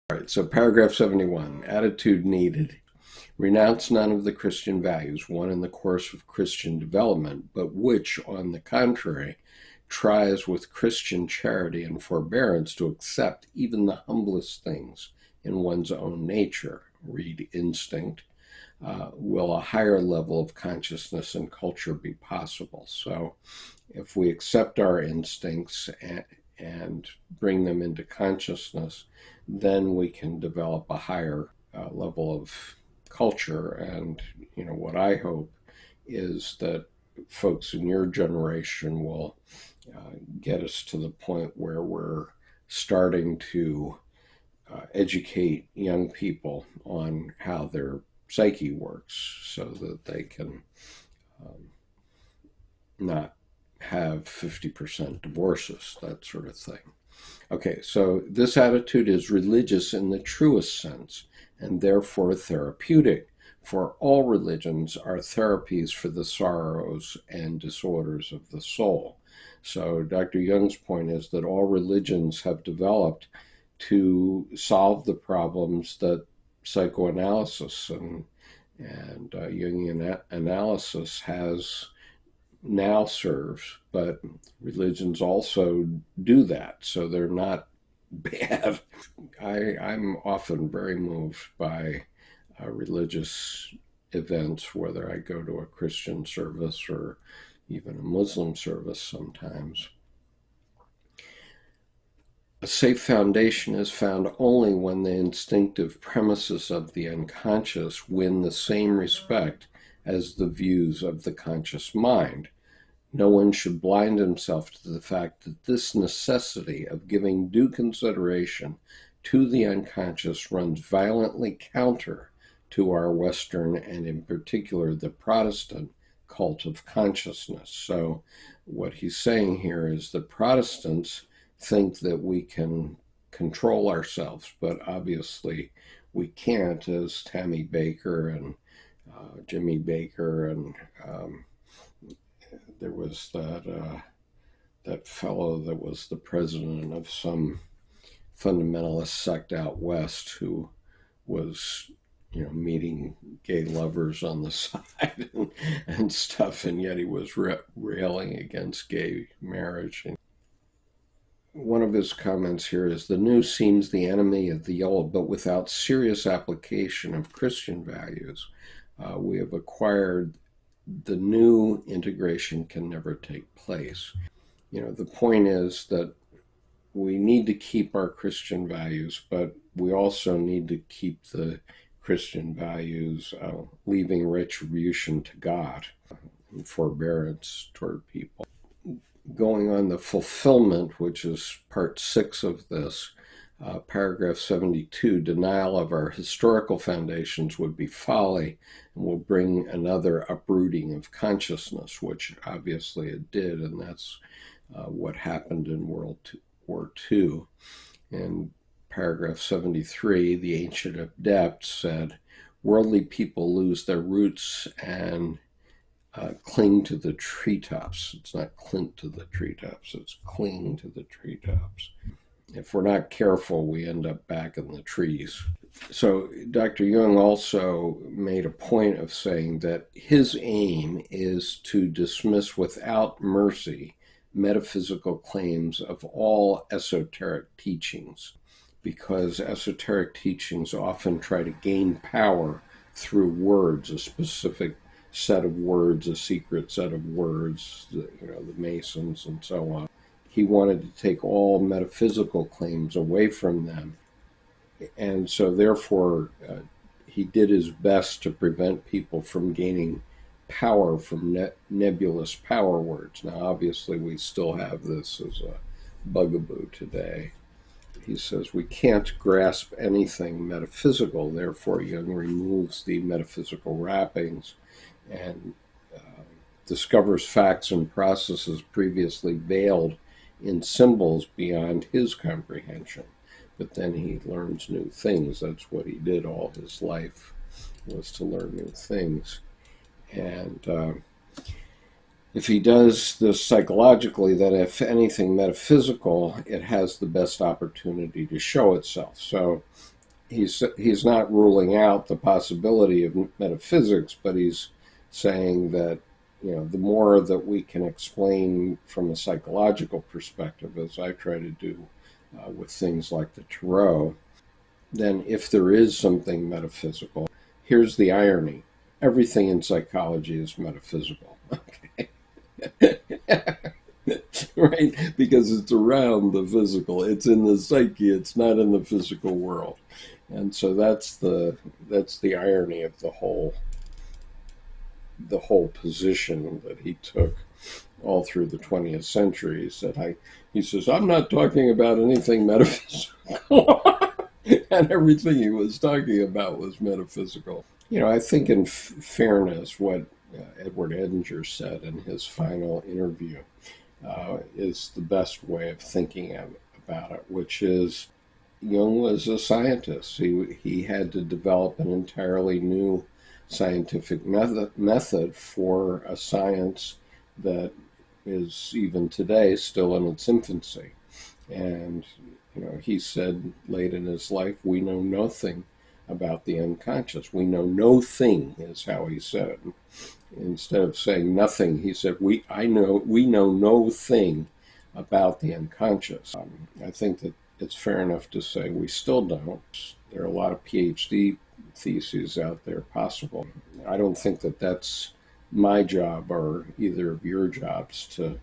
All right, so paragraph 71, attitude needed. Renounce none of the Christian values, one in the course of Christian development, but which, on the contrary, tries with Christian charity and forbearance to accept even the humblest things in one's own nature, read instinct, will a higher level of consciousness and culture be possible. So if we accept our instincts and bring them into consciousness, then we can develop a higher level of culture. And, what I hope is that folks in your generation will get us to the point where we're starting to educate young people on how their psyche works so that they can not have 50% divorces, that sort of thing. Okay, so this attitude is religious in the truest sense and therefore therapeutic, for all religions are therapies for the sorrows and disorders of the soul. So Dr. Jung's point is that all religions have developed to solve the problems that psychoanalysis and Jungian analysis has now serves, but religions also do that, so they're not bad. I'm often very moved by religious events, whether I go to a Christian service or even a Muslim service sometimes. A safe foundation is found only when the instinctive premises of the unconscious win the same respect as the views of the conscious mind. No one should blind himself to the fact that this necessity of giving due consideration to the unconscious runs violently counter to our Western and in particular the Protestant cult of consciousness. So what he's saying here is that Protestants think that we can control ourselves, but obviously we can't, as Tammy Baker and Jimmy Baker and there was that fellow that was the president of some fundamentalist sect out west who was meeting gay lovers on the side and stuff, and yet he was railing against gay marriage. And one of his comments here is, the new seems the enemy of the old, but without serious application of Christian values, we have acquired the new integration can never take place. The point is that we need to keep our Christian values, but we also need to keep the Christian values, leaving retribution to God and forbearance toward people. Going on the fulfillment, which is part 6 of this, paragraph 72, denial of our historical foundations would be folly and will bring another uprooting of consciousness, which obviously it did, and that's what happened in World War II. In paragraph 73, the ancient adepts said, worldly people lose their roots and cling to the treetops. It's not cling to the treetops, it's cling to the treetops. If we're not careful, we end up back in the trees. So Dr. Jung also made a point of saying that his aim is to dismiss without mercy metaphysical claims of all esoteric teachings, because esoteric teachings often try to gain power through words, a specific set of words, a secret set of words, the Masons and so on. He wanted to take all metaphysical claims away from them. And so therefore, he did his best to prevent people from gaining power from nebulous power words. Now, obviously, we still have this as a bugaboo today. He says we can't grasp anything metaphysical, therefore Jung removes the metaphysical wrappings and discovers facts and processes previously veiled in symbols beyond his comprehension. But then he learns new things. That's what he did all his life, was to learn new things. And if he does this psychologically, that if anything metaphysical, it has the best opportunity to show itself. So he's not ruling out the possibility of metaphysics, but he's saying that, the more that we can explain from a psychological perspective, as I try to do with things like the tarot, then if there is something metaphysical, here's the irony: everything in psychology is metaphysical. Okay. Right? Because it's around the physical. It's in the psyche. It's not in the physical world. And so that's the irony of the whole position that he took all through the 20th century. He says, I'm not talking about anything metaphysical. And everything he was talking about was metaphysical. I think in fairness, what Edward Edinger said in his final interview is the best way of thinking about it, which is Jung was a scientist. He had to develop an entirely new scientific method for a science that is even today still in its infancy. And he said late in his life, we know nothing about the unconscious. We know no thing, is how he said it. Instead of saying nothing, he said, we know no thing about the unconscious. I think that it's fair enough to say we still don't. There are a lot of PhD theses out there possible. I don't think that that's my job or either of your jobs to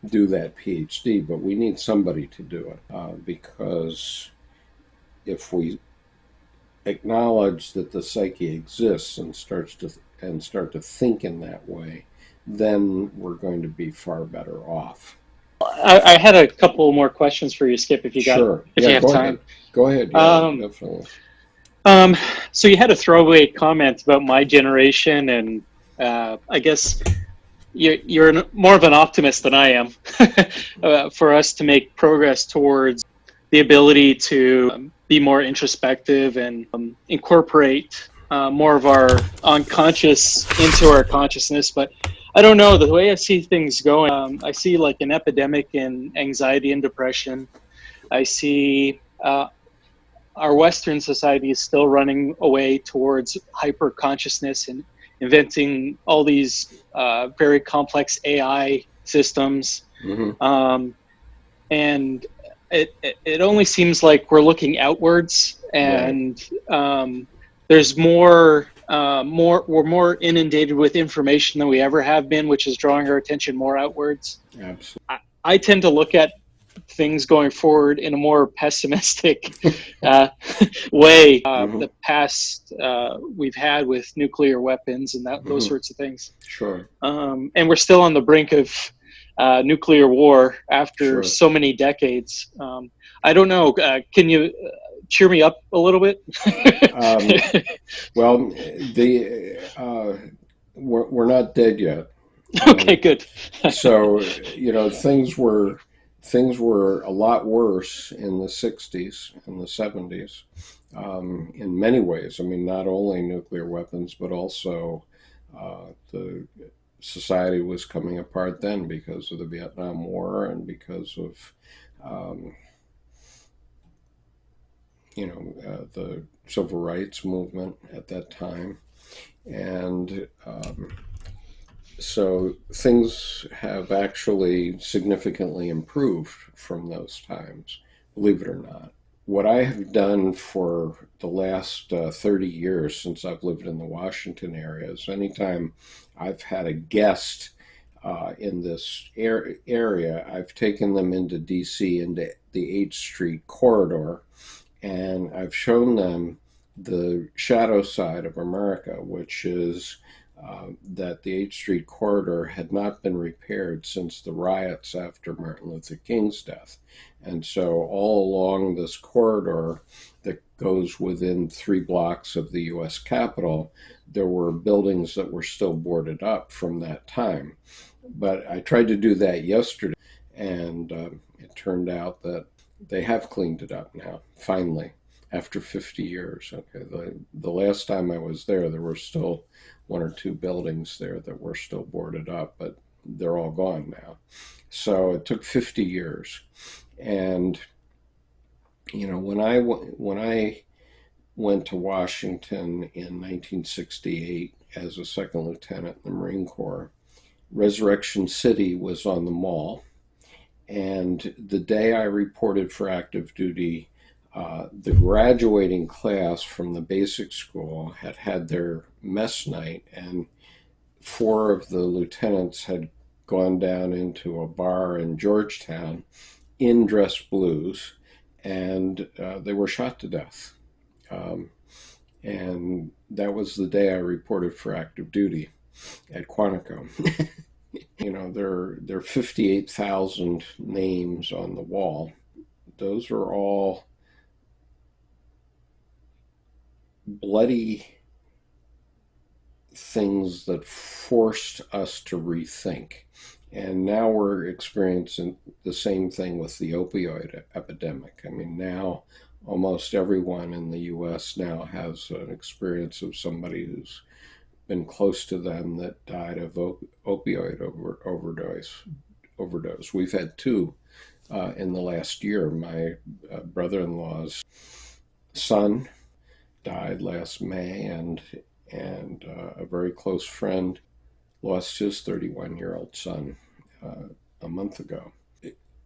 do that PhD, but we need somebody to do it because if we acknowledge that the psyche exists and start to think in that way, then we're going to be far better off. I had a couple more questions for you, Skip, if you Sure. if you have time. Go ahead. Yeah, definitely. So you had a throwaway comment about my generation, and I guess you're more of an optimist than I am. For us to make progress towards the ability to be more introspective and incorporate more of our unconscious into our consciousness. But I don't know, the way I see things going, I see like an epidemic in anxiety and depression. I see our Western society is still running away towards hyper consciousness and inventing all these very complex AI systems. Mm-hmm. And it only seems like we're looking outwards, and there's more we're more inundated with information than we ever have been, which is drawing our attention more outwards. Absolutely. I tend to look at things going forward in a more pessimistic way. The past we've had with nuclear weapons and those sorts of things. Sure. And we're still on the brink of nuclear war after so many decades. I don't know. Can you cheer me up a little bit? Well, we're not dead yet. Okay, good. So things were a lot worse in the 60s and the 70s in many ways. I mean, not only nuclear weapons, but also the society was coming apart then because of the Vietnam War and because of the civil rights movement at that time. And so things have actually significantly improved from those times, believe it or not. What I have done for the last 30 years since I've lived in the Washington area is anytime I've had a guest in this area, I've taken them into DC, into the 8th Street corridor, and I've shown them the shadow side of America, which is that the 8th Street corridor had not been repaired since the riots after Martin Luther King's death. And so all along this corridor that goes within 3 blocks of the U.S. Capitol, there were buildings that were still boarded up from that time. But I tried to do that yesterday, and it turned out that they have cleaned it up now, finally, after 50 years. Okay, the last time I was there were still 1 or 2 buildings there that were still boarded up, but they're all gone now. So it took 50 years. And when I went to Washington in 1968 as a second lieutenant in the Marine Corps. Resurrection City was on the mall. And the day I reported for active duty, the graduating class from the basic school had had their mess night, and 4 of the lieutenants had gone down into a bar in Georgetown in dress blues, and they were shot to death. And that was the day I reported for active duty at Quantico. There are 58,000 names on the wall. Those are all bloody things that forced us to rethink. And now we're experiencing the same thing with the opioid epidemic. I mean, now almost everyone in the US now has an experience of somebody who's been close to them that died of opioid overdose. We've had 2 in the last year. My brother-in-law's son died last May, and a very close friend lost his 31-year-old son a month ago.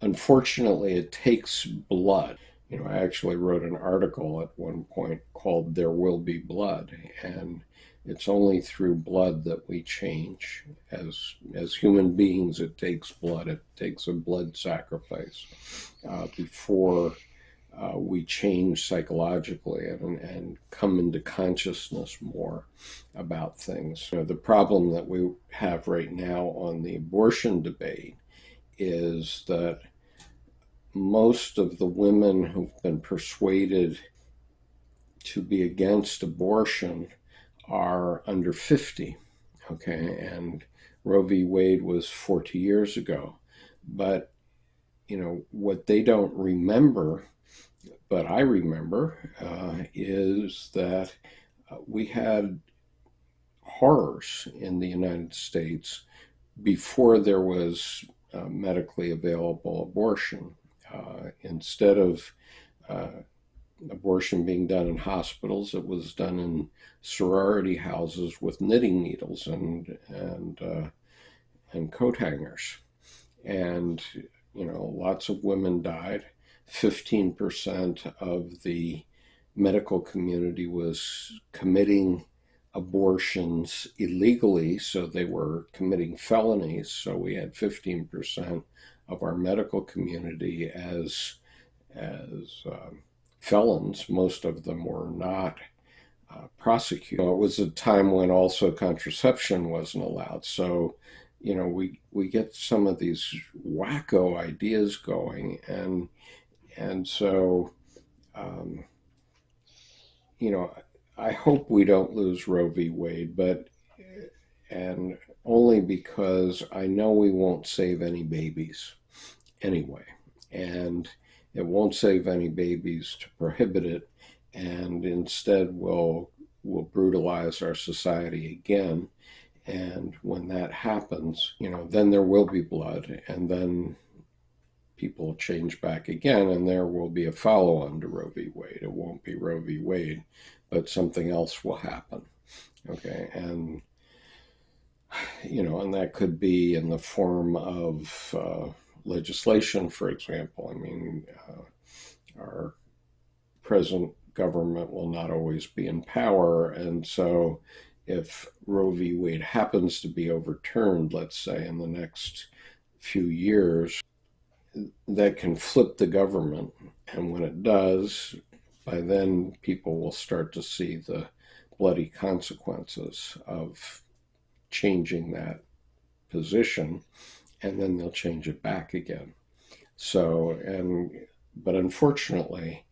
Unfortunately, it takes blood. I actually wrote an article at one point called "There Will Be Blood," and it's only through blood that we change. As human beings, it takes blood. It takes a blood sacrifice before we change psychologically and come into consciousness more about things. The problem that we have right now on the abortion debate is that most of the women who've been persuaded to be against abortion are under 50, okay? And Roe v. Wade was 40 years ago. But, what they don't remember, but I remember, is that we had horrors in the United States before there was medically available abortion. Instead of abortion being done in hospitals, it was done in sorority houses with knitting needles and coat hangers. And, lots of women died. 15% of the medical community was committing abortions illegally, so they were committing felonies. So we had 15% of our medical community as felons. Most of them were not prosecuted. It was a time when also contraception wasn't allowed. So, we get some of these wacko ideas going, and so, I hope we don't lose Roe v. Wade, and only because I know we won't save any babies anyway, and it won't save any babies to prohibit it, and instead we'll brutalize our society again. And when that happens, then there will be blood, and then people will change back again, and there will be a follow-on to Roe v. Wade. It won't be Roe v. Wade, but something else will happen. Okay, and and that could be in the form of legislation, for example. I mean, our present government will not always be in power, and so if Roe v. Wade happens to be overturned, let's say in the next few years, that can flip the government. And when it does, by then people will start to see the bloody consequences of changing that position, and then they'll change it back again. So, but unfortunately,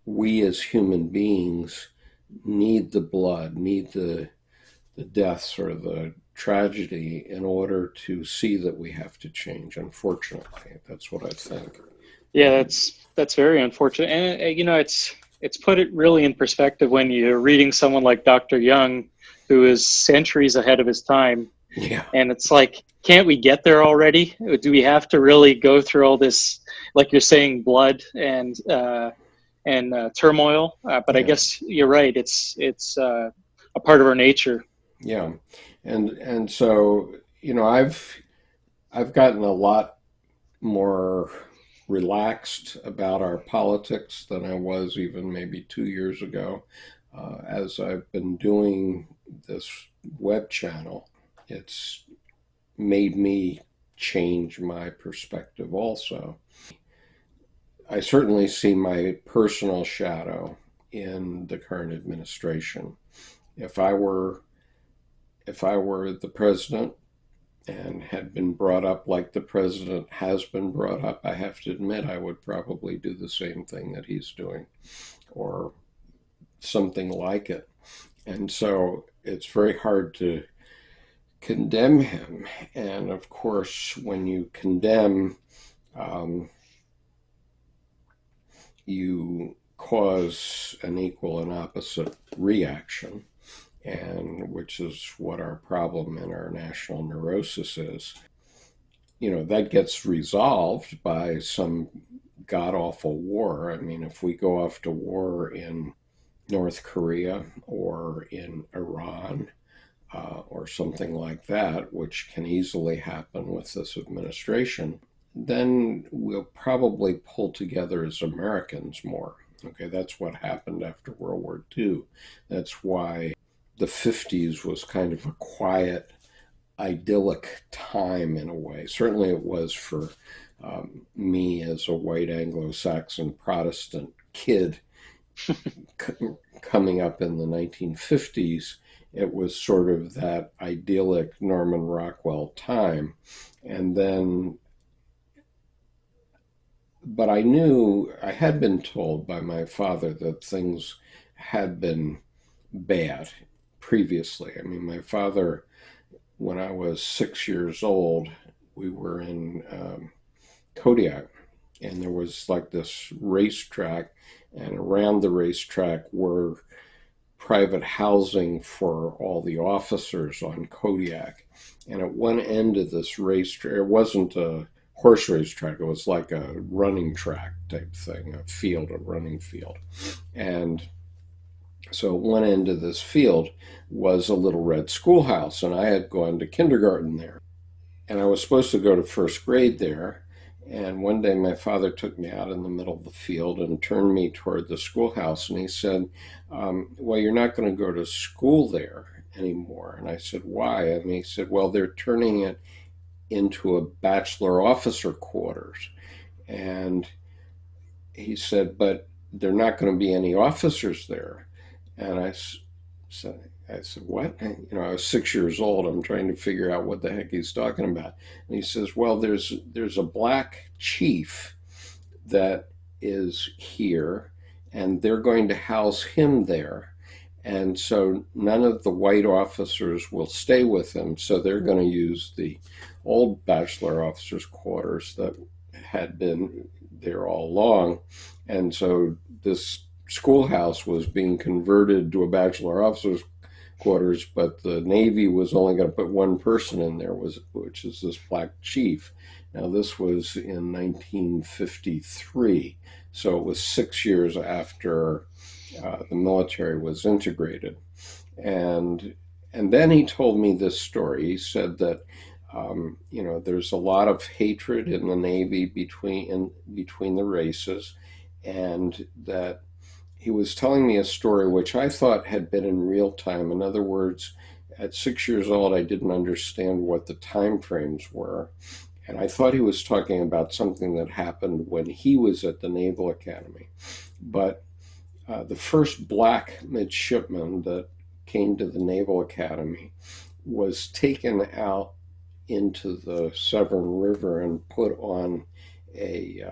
we as human beings need the blood, need the deaths or the tragedy in order to see that we have to change. Unfortunately, that's what I think. Yeah, that's very unfortunate, and it's put it really in perspective when you're reading someone like Dr. Jung, who is centuries ahead of his time. Yeah. And it's like, can't we get there already? Do we have to really go through all this, like you're saying, blood and and turmoil. But I Yeah. guess you're right. It's a part of our nature. Yeah. And so, I've gotten a lot more relaxed about our politics than I was even maybe 2 years ago. As I've been doing this web channel, it's made me change my perspective also. I certainly see my personal shadow in the current administration. If I were if I were the president and had been brought up like the president has been brought up, I have to admit I would probably do the same thing that he's doing or something like it. And so it's very hard to condemn him. And of course, when you condemn, um, you cause an equal and opposite reaction, and which is what our problem in our national neurosis is. That gets resolved by some god awful war. I mean, if we go off to war in North Korea or in Iran or something like that, which can easily happen with this administration, then we'll probably pull together as Americans more. Okay, that's what happened after World War II. That's why the 50s was kind of a quiet, idyllic time in a way. Certainly it was for me as a white Anglo-Saxon Protestant kid coming up in the 1950s. It was sort of that idyllic Norman Rockwell time. And then, but I had been told by my father that things had been bad previously. I mean, my father, when I was 6 years old, we were in Kodiak, and there was like this racetrack, and around the racetrack were private housing for all the officers on Kodiak. And at one end of this racetrack, it wasn't a horse racetrack, it was like a running track type thing, a running field. And so at one end of this field was a little red schoolhouse, and I had gone to kindergarten there. And I was supposed to go to first grade there. And one day my father took me out in the middle of the field and turned me toward the schoolhouse. And he said, well, you're not going to go to school there anymore. And I said, why? And he said, well, they're turning it into a bachelor officer quarters. And he said, but they're not going to be any officers there. And I said, what? I was 6 years old. I'm trying to figure out what the heck he's talking about. And he says, well, there's a black chief that is here, and they're going to house him there. And so none of the white officers will stay with him. So they're going to use the old bachelor officers' quarters that had been there all along. And so this schoolhouse was being converted to a bachelor officers quarters, but the Navy was only going to put one person in there, which is this black chief. Now, this was in 1953, so it was 6 years after the military was integrated. And then he told me this story. He said that there's a lot of hatred in the Navy between the races, and that he was telling me a story which I thought had been in real time. In other words, at 6 years old, I didn't understand what the time frames were. And I thought he was talking about something that happened when he was at the Naval Academy. But the first black midshipman that came to the Naval Academy was taken out into the Severn River and put on a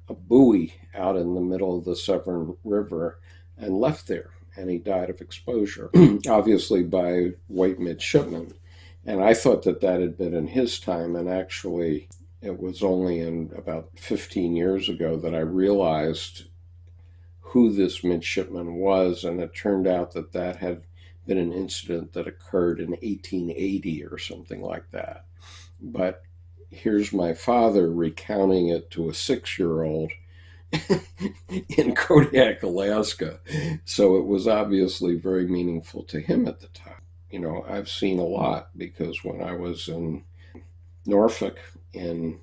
buoy out in the middle of the Severn River and left there. And he died of exposure, obviously by white midshipmen. And I thought that had been in his time, and actually it was only in about 15 years ago that I realized who this midshipman was, and it turned out that had been an incident that occurred in 1880 or something like that. But here's my father recounting it to a 6-year-old in Kodiak, Alaska. So it was obviously very meaningful to him at the time. I've seen a lot because when I was in Norfolk and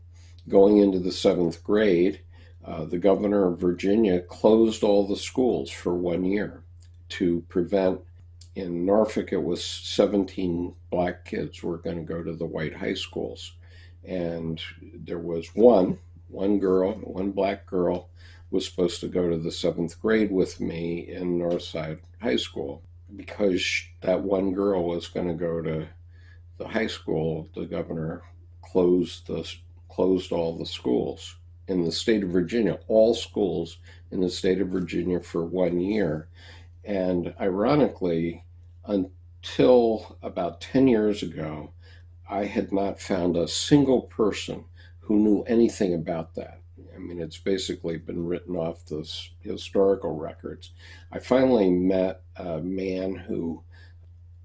going into the seventh grade, the governor of Virginia closed all the schools for 1 year to prevent. In Norfolk, it was 17 black kids were going to go to the white high schools. And there was one girl, one black girl, was supposed to go to the seventh grade with me in Northside High School. Because that one girl was going to go to the high school, the governor closed all the schools in the state of Virginia, all schools in the state of Virginia for 1 year. And ironically, until about 10 years ago, I had not found a single person who knew anything about that. I mean, it's basically been written off the historical records. I finally met a man who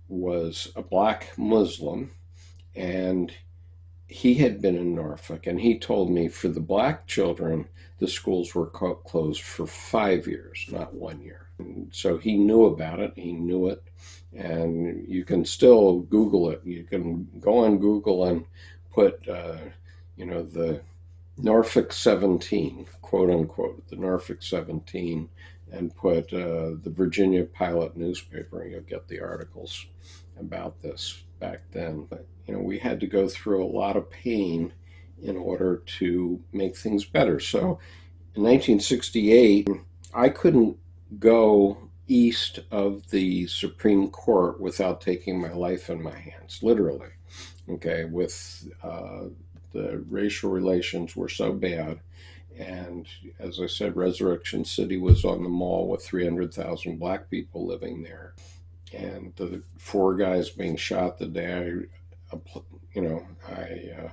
was a black Muslim, and he had been in Norfolk, and he told me for the black children, the schools were closed for 5 years, not 1 year. And so he knew about it, he knew it, and you can still Google it. You can go on Google and put, the Norfolk 17, quote unquote, the Norfolk 17, and put the Virginia Pilot newspaper, and you'll get the articles about this back then. But we had to go through a lot of pain in order to make things better. So in 1968, I couldn't go east of the Supreme Court without taking my life in my hands, literally. Okay, with the racial relations were so bad. And as I said, Resurrection City was on the mall with 300,000 black people living there. And the 4 guys being shot the day I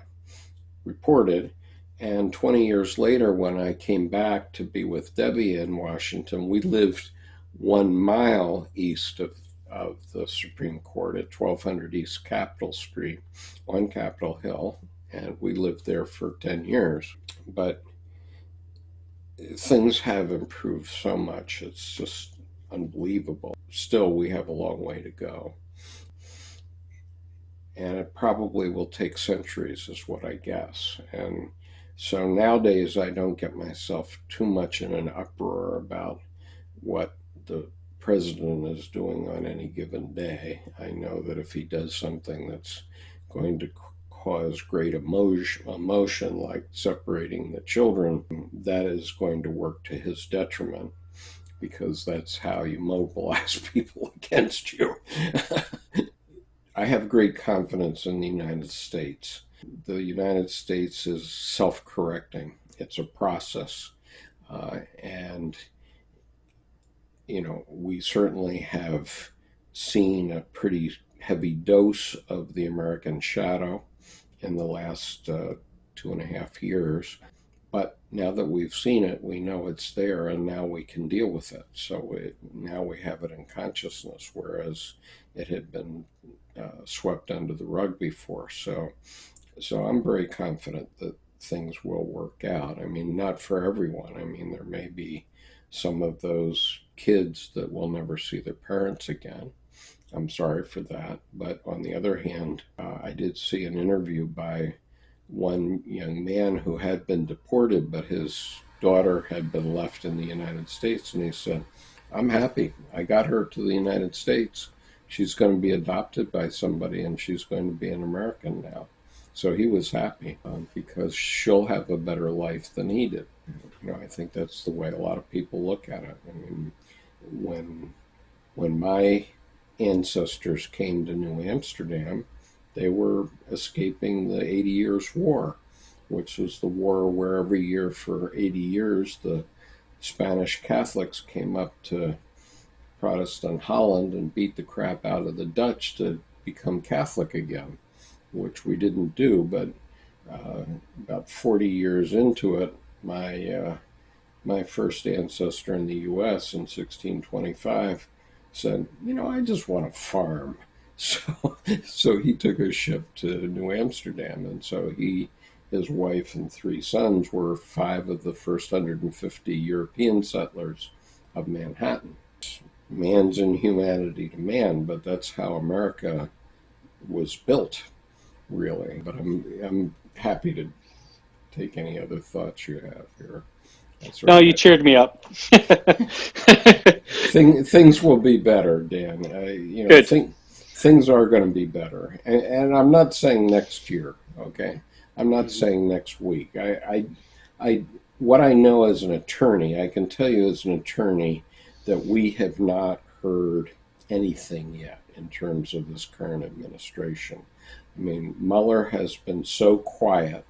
reported. And 20 years later, when I came back to be with Debbie in Washington, we lived 1 mile east of the Supreme Court at 1200 East Capitol Street on Capitol Hill. And we lived there for 10 years. But things have improved so much. It's just unbelievable. Still, we have a long way to go. And it probably will take centuries, is what I guess. And so nowadays, I don't get myself too much in an uproar about what the president is doing on any given day. I know that if he does something that's going to cause great emotion, like separating the children, that is going to work to his detriment, because that's how you mobilize people against you. I have great confidence in the United States. The United States is self-correcting. It's a process. And we certainly have seen a pretty heavy dose of the American shadow in the last 2.5 years. But now that we've seen it, we know it's there, and now we can deal with it. So now we have it in consciousness, whereas it had been swept under the rug before. So I'm very confident that things will work out. I mean, not for everyone. I mean, there may be some of those kids that will never see their parents again. I'm sorry for that. But on the other hand, I did see an interview by one young man who had been deported, but his daughter had been left in the United States. And he said, I'm happy. I got her to the United States. She's going to be adopted by somebody, and she's going to be an American now. So he was happy because she'll have a better life than he did. I think that's the way a lot of people look at it. I mean, when my ancestors came to New Amsterdam, they were escaping the 80 Years' War, which was the war where every year for 80 years the Spanish Catholics came up to Protestant Holland and beat the crap out of the Dutch to become Catholic again, which we didn't do. But about 40 years into it, my first ancestor in the U.S. in 1625 said, I just want to farm. So he took a ship to New Amsterdam, and so he his wife and three sons were five of the first 150 European settlers of Manhattan. Man's inhumanity to man, but that's how America was built, really. But I'm happy to take any other thoughts you have here. No, you cheered me up. Things will be better, Dan. Good. Things are going to be better, and I'm not saying next year. Okay, I'm not saying next week. What I know as an attorney, I can tell you as an attorney that we have not heard anything yet in terms of this current administration. I mean, Mueller has been so quiet.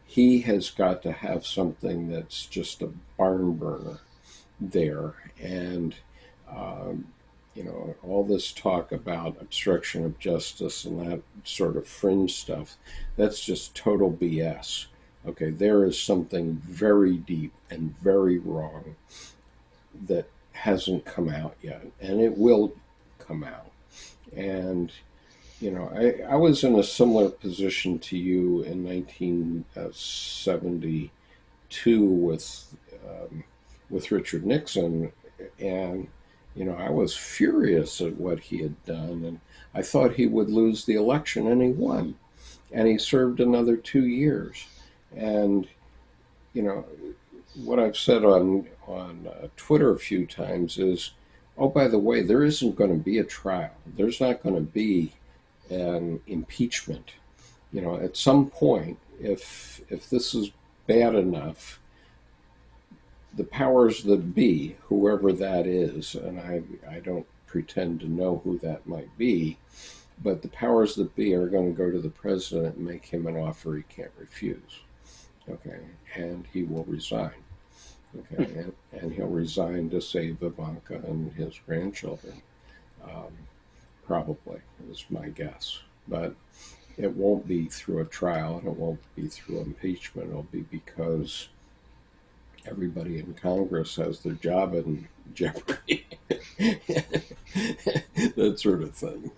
He has got to have something that's just a barn burner there. And, all this talk about obstruction of justice and that sort of fringe stuff, that's just total BS. Okay, there is something very deep and very wrong that hasn't come out yet, and it will come out. And I was in a similar position to you in 1972 with Richard Nixon, and I was furious at what he had done, and I thought he would lose the election, and he won, and he served another 2 years. And what I've said on Twitter a few times is, oh, by the way, there isn't going to be a trial. There's not going to be an impeachment. At some point, if this is bad enough, the powers that be, whoever that is, and I don't pretend to know who that might be, but the powers that be are going to go to the president and make him an offer he can't refuse. Okay, and he will resign. Okay, and he'll resign to save Ivanka and his grandchildren. Probably is my guess, but it won't be through a trial, and it won't be through impeachment. It'll be because everybody in Congress has their job in jeopardy. That sort of thing.